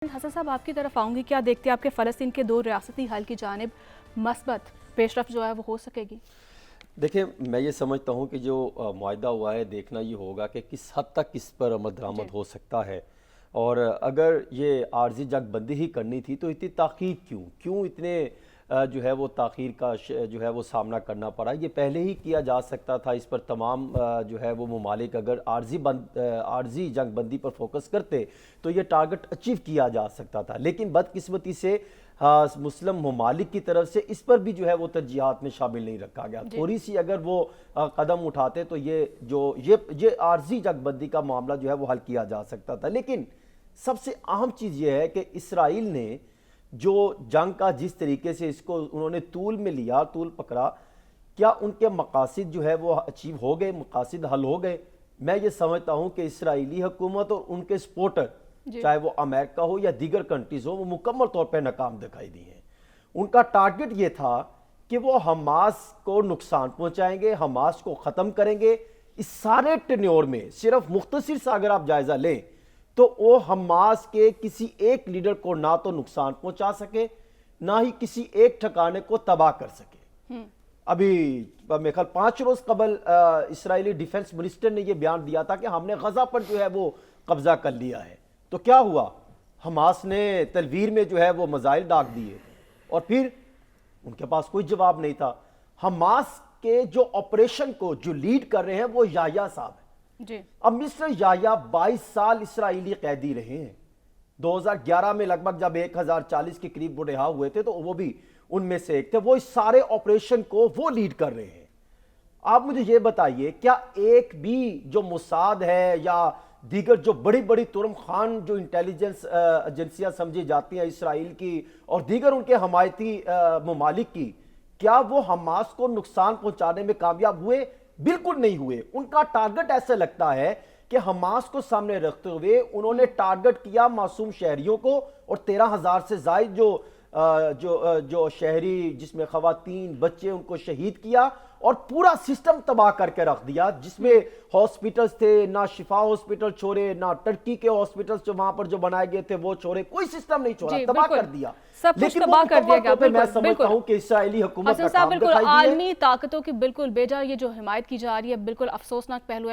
حسن صاحب آپ کی طرف آؤں گی، کیا دیکھتے ہیں آپ کے فلسطین کے دو ریاستی حل کی جانب مثبت پیش رفت جو ہے وہ ہو سکے گی؟ دیکھیں، میں یہ سمجھتا ہوں کہ جو معاہدہ ہوا ہے دیکھنا یہ ہوگا کہ کس حد تک اس پر عمل درآمد ہو سکتا ہے، اور اگر یہ عارضی جنگ بندی ہی کرنی تھی تو اتنی تاخیر کیوں اتنے جو ہے وہ تاخیر کا جو ہے وہ سامنا کرنا پڑا؟ یہ پہلے ہی کیا جا سکتا تھا۔ اس پر تمام جو ہے وہ ممالک اگر عارضی جنگ بندی پر فوکس کرتے تو یہ ٹارگٹ اچیو کیا جا سکتا تھا، لیکن بدقسمتی سے مسلم ممالک کی طرف سے اس پر بھی جو ہے وہ ترجیحات میں شامل نہیں رکھا گیا۔ تھوڑی سی اگر وہ قدم اٹھاتے تو یہ عارضی جنگ بندی کا معاملہ جو ہے وہ حل کیا جا سکتا تھا۔ لیکن سب سے اہم چیز یہ ہے کہ اسرائیل نے جو جنگ کا جس طریقے سے اس کو انہوں نے طول پکڑا، کیا ان کے مقاصد جو ہے وہ اچیو ہو گئے، مقاصد حل ہو گئے؟ میں یہ سمجھتا ہوں کہ اسرائیلی حکومت اور ان کے سپورٹر چاہے وہ امریکہ ہو یا دیگر کنٹریز ہو، وہ مکمل طور پہ ناکام دکھائی دی ہیں۔ ان کا ٹارگٹ یہ تھا کہ وہ حماس کو نقصان پہنچائیں گے، حماس کو ختم کریں گے۔ اس سارے ٹینیور میں صرف مختصر سا اگر آپ جائزہ لیں تو وہ حماس کے کسی ایک لیڈر کو نہ تو نقصان پہنچا سکے، نہ ہی کسی ایک ٹھکانے کو تباہ کر سکے۔ ابھی میرے خیال 5 روز قبل اسرائیلی ڈیفنس منسٹر نے یہ بیان دیا تھا کہ ہم نے غزہ پر جو ہے وہ قبضہ کر لیا ہے۔ تو کیا ہوا؟ حماس نے تلویر میں جو ہے وہ میزائل داغ دیے اور پھر ان کے پاس کوئی جواب نہیں تھا۔ حماس کے جو آپریشن کو جو لیڈ کر رہے ہیں وہ یحییٰ صاحب ہیں۔ اب مسٹر یحییٰ 22 سال اسرائیلی قیدی رہے ہیں۔ 2011 میں لگ بھگ جب 1040 کے قریب وہ رہا ہوئے تھے تو وہ بھی ان میں سے ایک تھے۔ وہ اس سارے آپریشن کو وہ لیڈ کر رہے ہیں۔ آپ مجھے یہ بتائیے، کیا ایک بھی جو موساد ہے یا دیگر جو بڑی بڑی ترم خان جو انٹیلیجنس ایجنسیاں سمجھی جاتی ہیں اسرائیل کی اور دیگر ان کے حمایتی ممالک کی، کیا وہ حماس کو نقصان پہنچانے میں کامیاب ہوئے؟ بالکل نہیں ہوئے۔ ان کا ٹارگٹ ایسا لگتا ہے کہ حماس کو سامنے رکھتے ہوئے انہوں نے ٹارگٹ کیا معصوم شہریوں کو، اور 13,000 سے زائد جو شہری جس میں خواتین بچے ان کو شہید کیا اور پورا سسٹم تباہ کر کے رکھ دیا، جس میں ہاسپٹلز تھے، نہ شفا ہاسپٹل چھوڑے، نہ ترکی کے ہاسپٹلز جو وہاں پر جو بنائے گئے تھے وہ چھوڑے، کوئی سسٹم نہیں چھوڑا، تباہ کر دیا۔ سب کچھ تباہ کر دیا گیا۔ میں سمجھتا ہوں کہ اسرائیلی حکومت حسن صاحب بالکل عالمی طاقتوں کی بالکل بیجا یہ جو حمایت کی جا رہی ہے، بالکل افسوسناک پہلو ہے۔